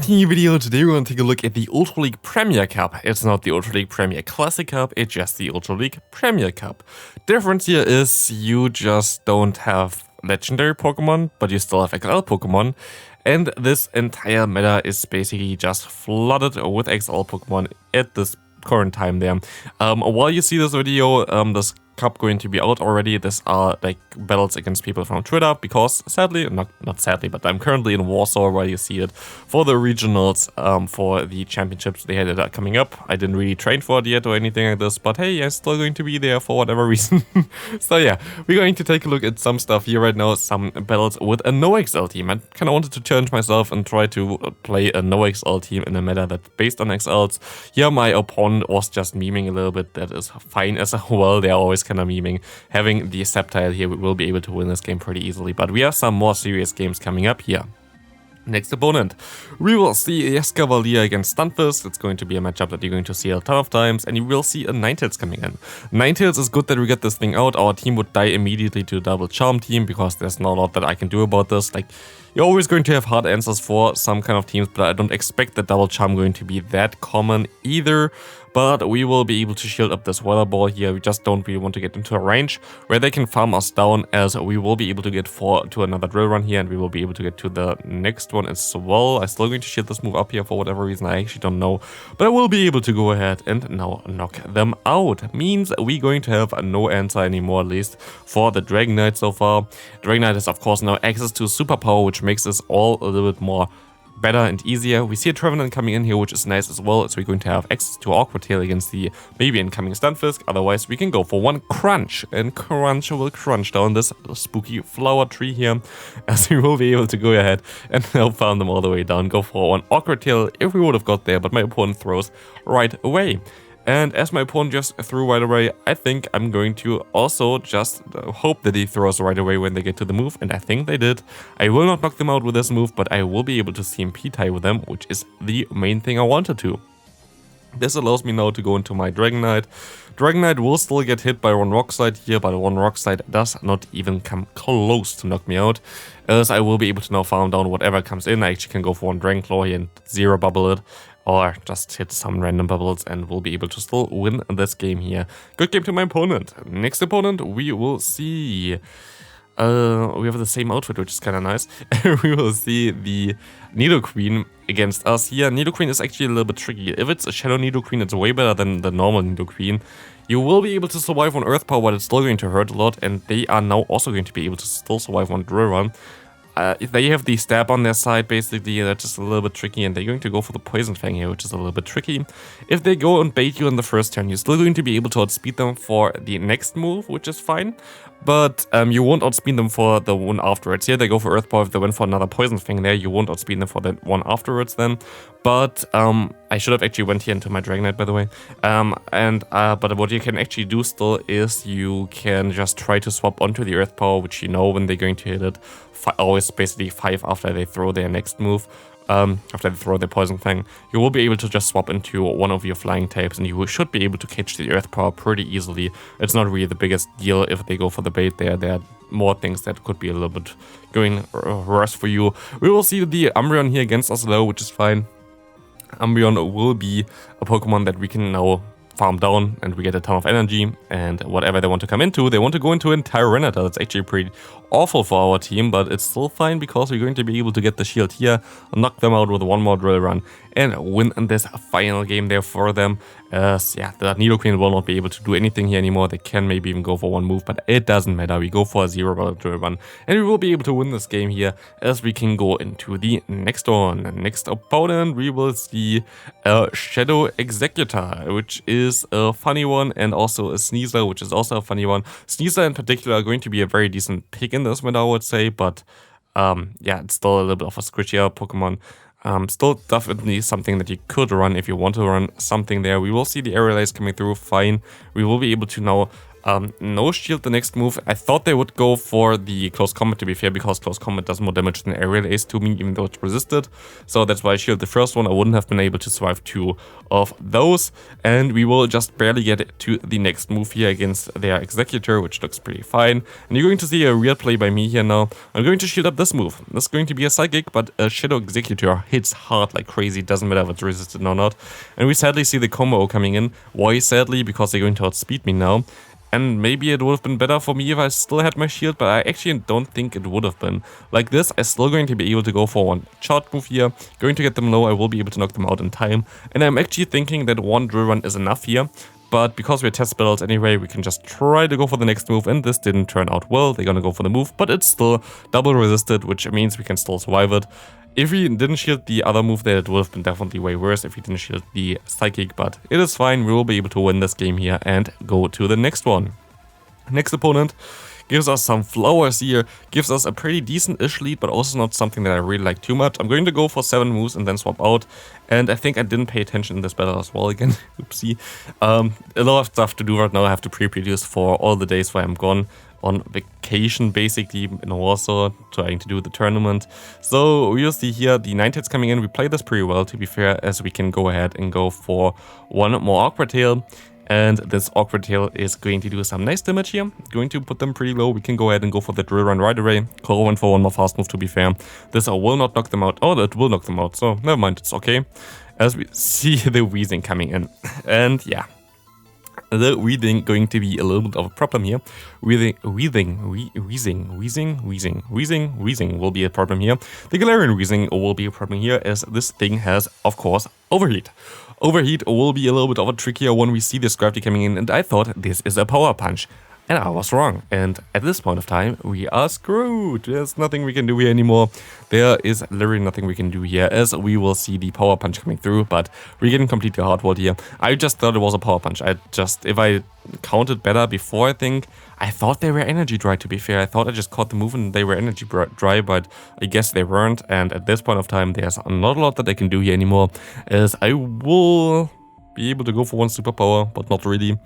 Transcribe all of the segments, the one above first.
making a video today. We're going to take a look at the Ultra League Premier Cup. It's not the Ultra League Premier Classic Cup, it's just the Ultra League Premier Cup. Difference here is you just don't have legendary Pokemon, but you still have XL Pokemon. And this entire meta is basically just flooded with XL Pokemon at this current time there. While you see this video, this cup going to be out already. These are like battles against people from Twitter, because sadly, not sadly, but I'm currently in Warsaw while you see it for the regionals, for the championships they had that are coming up. I didn't really train for it yet or anything like this, but hey, I'm still going to be there for whatever reason. So yeah, we're going to take a look at some stuff here right now, some battles with a no XL team. I kind of wanted to challenge myself and try to play a no XL team in a meta that's based on XLs. Here my opponent was just memeing a little bit. That is fine as well. They're always kind of memeing. Having the Sceptile here, we will be able to win this game pretty easily, but we have some more serious games coming up here. Next opponent, we will see Escavalier against Stunfisk. It's going to be a matchup that you're going to see a ton of times, and you will see a Ninetales coming in. Ninetales is good that we get this thing out. Our team would die immediately to a double charm team, because there's not a lot that I can do about this. Like, you're always going to have hard answers for some kind of teams, but I don't expect the double charm going to be that common either. But we will be able to shield up this weather ball here. We just don't really want to get into a range where they can farm us down, as we will be able to get to another drill run here, and we will be able to get to the next one as well. I'm still going to shield this move up here for whatever reason. I actually don't know, but I will be able to go ahead and now knock them out. Means we're going to have no answer anymore, at least for the Dragonite so far. Dragonite has of course now access to superpower, which makes this all a little bit more better and easier. We see a Trevenant coming in here, which is nice as well, so we're going to have access to Awkward Tail against the maybe incoming Stunfisk. Otherwise, we can go for one Crunch, and Crunch will crunch down this spooky flower tree here, as we will be able to go ahead and now farm them all the way down. Go for one Awkward Tail if we would have got there, but my opponent throws right away. And as my opponent just threw right away, I think I'm going to also just hope that he throws right away when they get to the move, and I think they did. I will not knock them out with this move, but I will be able to CMP tie with them, which is the main thing I wanted to. This allows me now to go into my Dragonite. Dragonite will still get hit by one Rock Slide here, but one Rock Slide does not even come close to knock me out, as I will be able to now farm down whatever comes in. I actually can go for one Dragon Claw here and zero bubble it, or just hit some random bubbles, and we'll be able to still win this game here. Good game to my opponent. Next opponent, we will see... we have the same outfit, which is kind of nice. We will see the Nidoqueen against us here. Nidoqueen is actually a little bit tricky. If it's a Shadow Nidoqueen, it's way better than the normal Nidoqueen. You will be able to survive on Earth Power, but it's still going to hurt a lot, and they are now also going to be able to still survive on Drill Run. If they have the stab on their side, basically, that's just a little bit tricky, and they're going to go for the Poison Fang here, which is a little bit tricky. If they go and bait you on the first turn, you're still going to be able to outspeed them for the next move, which is fine, but you won't outspeed them for the one afterwards. Here they go for Earth Power. If they went for another Poison Fang there, you won't outspeed them for that one afterwards then. But I should have actually went here into my Dragonite, by the way. But what you can actually do still is you can just try to swap onto the Earth Power, which you know when they're going to hit it. Always basically 5 after they throw their next move. After they throw their Poison Fang, you will be able to just swap into one of your flying types, and you should be able to catch the Earth Power pretty easily. It's not really the biggest deal if they go for the bait there. There are more things that could be a little bit going worse for you. We will see the Umbreon here against us though, which is fine. Umbreon will be a Pokemon that we can now farm down, and we get a ton of energy, and whatever they want to come into, they want to go into a Tyranitar. That's actually pretty awful for our team, but it's still fine, because we're going to be able to get the shield here, knock them out with one more drill run, and win this final game there for them. Yeah, the Nidoqueen will not be able to do anything here anymore. They can maybe even go for one move, but it doesn't matter. We go for a zero drill run, and we will be able to win this game here, as we can go into the next one. Next opponent, we will see Shadow Executor, which is a funny one, and also a Sneasler, which is also a funny one. Sneasler in particular are going to be a very decent pick in this meta, I would say, but yeah, it's still a little bit of a squishier Pokemon. Still definitely something that you could run if you want to run something there. We will see the Aerial Ace coming through fine. We will be able to now No shield the next move. I thought they would go for the close combat, to be fair, because close combat does more damage than aerial ace to me, even though it's resisted. So that's why I shield the first one. I wouldn't have been able to survive 2 of those. And we will just barely get to the next move here against their Executor, which looks pretty fine. And you're going to see a real play by me here now. I'm going to shield up this move. This is going to be a Psychic, but a Shadow Executor hits hard like crazy. Doesn't matter if it's resisted or not. And we sadly see the combo coming in. Why sadly? Because they're going to outspeed me now. And maybe it would have been better for me if I still had my shield, but I actually don't think it would have been. Like this, I'm still going to be able to go for one charge move here. Going to get them low, I will be able to knock them out in time. And I'm actually thinking that one drill run is enough here. But because we're test battles anyway, we can just try to go for the next move. And this didn't turn out well. They're gonna go for the move, but it's still double resisted, which means we can still survive it. If we didn't shield the other move there, it would have been definitely way worse if we didn't shield the Psychic, but it is fine. We will be able to win this game here and go to the next one. Next opponent gives us some flowers here, gives us a pretty decent-ish lead, but also not something that I really like too much. I'm going to go for 7 moves and then swap out, and I think I didn't pay attention in this battle as well again. Oopsie. A lot of stuff to do right now. I have to pre-produce for all the days where I'm gone on vacation, basically, in Warsaw, trying to do the tournament. So we'll see here the 9 hits coming in. We play this pretty well, to be fair, as we can go ahead and go for one more Awkward Tail. And this Awkward Tail is going to do some nice damage here. Going to put them pretty low. We can go ahead and go for the drill run right away. Koro went for one more fast move, to be fair. This will not knock them out. Oh, that will knock them out. So never mind, it's okay. As we see the wheezing coming in. And yeah. The wheezing going to be a little bit of a problem here. Wheezing will be a problem here. The Galarian wheezing will be a problem here, as this thing has, of course, overheat. Overheat will be a little bit of a trickier one. We see this gravity coming in, and I thought this is a power punch. And I was wrong. And at this point of time, we are screwed. There's nothing we can do here anymore. There is literally nothing we can do here, as we will see the power punch coming through. But we're getting completely hardwalled here. I just thought it was a power punch. If I counted better before, I thought they were energy dry, to be fair. I thought I just caught the move and they were energy dry, but I guess they weren't. And at this point of time, there's not a lot that I can do here anymore, as I will be able to go for one superpower, but not really.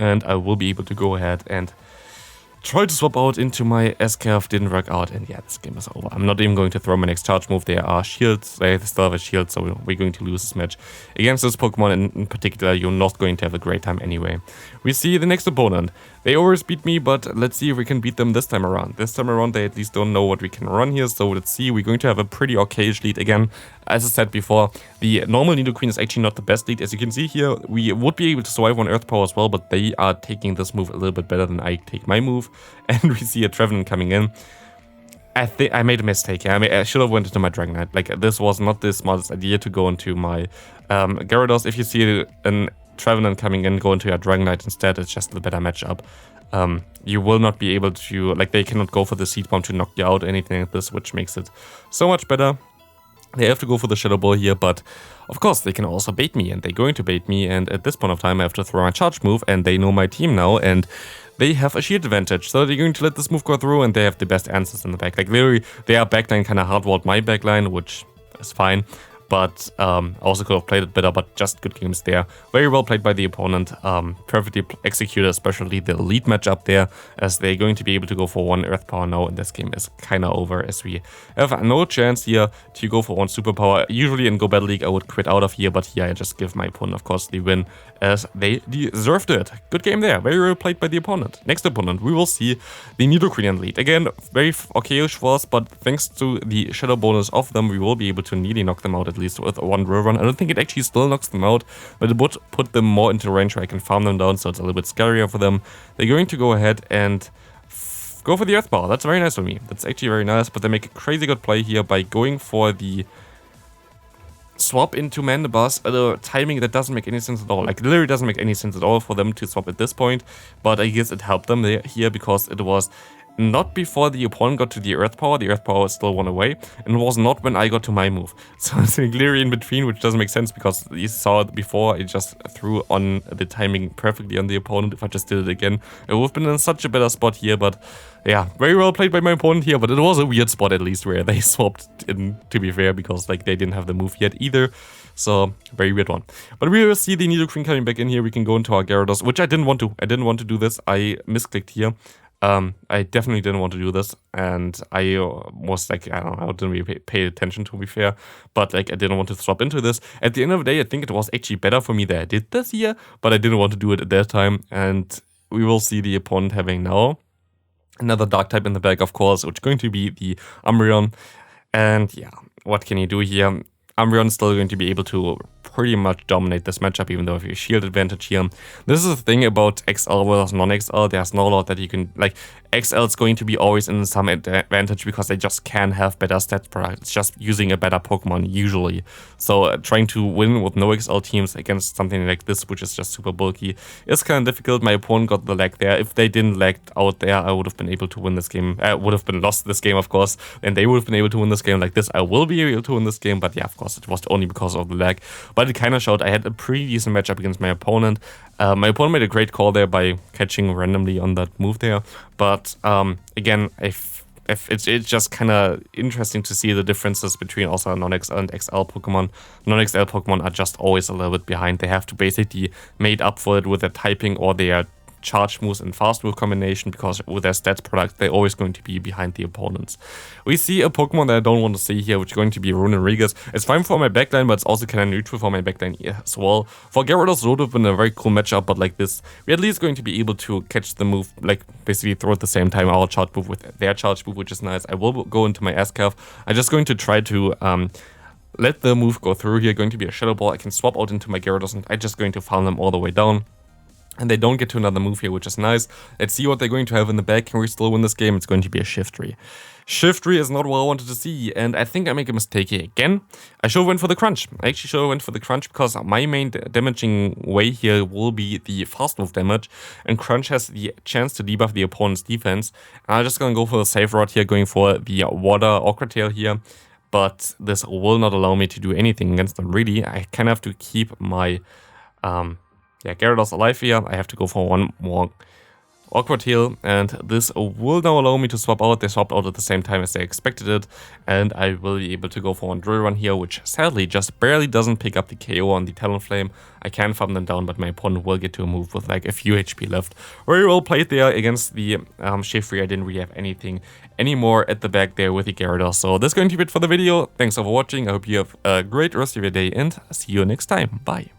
And I will be able to go ahead and try to swap out into my SKF. Didn't work out, and yeah, this game is over. I'm not even going to throw my next charge move. There are shields. They still have a shield, so we're going to lose this match. Against this Pokemon in particular, you're not going to have a great time anyway. We see the next opponent. They always beat me, but let's see if we can beat them this time around. This time around, they at least don't know what we can run here, so let's see. We're going to have a pretty okayish lead again. As I said before, the normal Nidoqueen is actually not the best lead. As you can see here, we would be able to survive on Earth Power as well, but they are taking this move a little bit better than I take my move. And we see a Trevenant coming in. I think I made a mistake here. I should have went into my Dragonite. Like, this was not the smartest idea to go into my Gyarados. If you see an Trevenant coming in, go into your Dragonite instead. It's just the better matchup. You will not be able to, like, they cannot go for the Seed Bomb to knock you out or anything like this, which makes it so much better. They have to go for the Shadow Ball here, but of course they can also bait me, and they're going to bait me, and at this point of time I have to throw my charge move, and they know my team now, and they have a shield advantage, so they're going to let this move go through, and they have the best answers in the back. Like, literally, their backline kind of hardwalled my backline, which is fine. But I also could have played it better, but just good games there. Very well played by the opponent. Perfectly executed, especially the lead matchup there, as they're going to be able to go for one Earth Power now, and this game is kind of over, as we have no chance here to go for one Superpower. Usually in Go Battle League, I would quit out of here, but here I just give my opponent, of course, the win, as they deserved it. Good game there. Very well played by the opponent. Next opponent, we will see the Nidoqueen lead. Again, very okayish for us, but thanks to the shadow bonus of them, we will be able to nearly knock them out at least with one drill run. I don't think it actually still knocks them out, but it would put them more into range where I can farm them down, so it's a little bit scarier for them. They're going to go ahead and go for the Earth Power. That's very nice for me. That's actually very nice, but they make a crazy good play here by going for the swap into Mandibuzz at a timing that doesn't make any sense at all. Like, literally doesn't make any sense at all for them to swap at this point, but I guess it helped them here because it was not before the opponent got to the Earth Power was still one away, and it was not when I got to my move. So it's clearly in between, which doesn't make sense because you saw it before, it just threw on the timing perfectly on the opponent. If I just did it again, it would have been in such a better spot here, but yeah, very well played by my opponent here, but it was a weird spot at least where they swapped in, to be fair, because like they didn't have the move yet either. So, very weird one. But we will see the Nidoqueen coming back in here. We can go into our Gyarados, which I didn't want to. I didn't want to do this. I misclicked here. I definitely didn't want to do this. And I was like, I don't know, I didn't really pay attention to be fair. But like, I didn't want to swap into this. At the end of the day, I think it was actually better for me that I did this here. But I didn't want to do it at that time. And we will see the opponent having now another Dark type in the back, of course, which is going to be the Umbreon. And yeah, what can you do here? Umbreon is still going to be able to pretty much dominate this matchup, even though if you shield advantage here. This is the thing about XL versus non-XL. There's no lot that you can, like, XL is going to be always in some advantage because they just can have better stats products. It's just using a better Pokemon usually. So trying to win with no XL teams against something like this, which is just super bulky, is kind of difficult. My opponent got the lag there. If they didn't lag out there, I would have been able to win this game. I would have been lost this game, of course, and they would have been able to win this game like this. I will be able to win this game, but yeah, of course, it was only because of the lag. But it kind of showed I had a pretty decent matchup against my opponent. My opponent made a great call there by catching randomly on that move there. But again, if it's just kind of interesting to see the differences between also non-XL and XL Pokemon. Non-XL Pokemon are just always a little bit behind. They have to basically made up for it with their typing or their charge moves and fast move combination, because with their stats product, they're always going to be behind the opponents. We see a Pokemon that I don't want to see here, which is going to be Runerigas. It's fine for my backline, but it's also kind of neutral for my backline as well. For Gyarados, it would have been a very cool matchup, but like this, we're at least going to be able to catch the move, like basically throw at the same time our charge move with their charge move, which is nice. I will go into my S-Calf. I'm just going to try to let the move go through here. Going to be a Shadow Ball. I can swap out into my Gyarados, and I'm just going to farm them all the way down. And they don't get to another move here, which is nice. Let's see what they're going to have in the back. Can we still win this game? It's going to be a Shiftry. Shiftry is not what I wanted to see, and I think I make a mistake here again. I should have went for the Crunch. I actually should have went for the Crunch because my main damaging way here will be the fast move damage, and Crunch has the chance to debuff the opponent's defense. And I'm just going to go for the safe route here, going for the Water Awkward Tail here. But this will not allow me to do anything against them, really. I kind of have to keep my Gyarados alive here. I have to go for one more Awkward Tail, and this will now allow me to swap out. They swapped out at the same time as they expected it, and I will be able to go for one Drill Run here, which sadly just barely doesn't pick up the KO on the Talonflame. I can farm them down, but my opponent will get to a move with like a few HP left. Very well played there against the Shiftry. I didn't really have anything anymore at the back there with the Gyarados. So this is going to be it for the video. Thanks for watching. I hope you have a great rest of your day, and see you next time. Bye.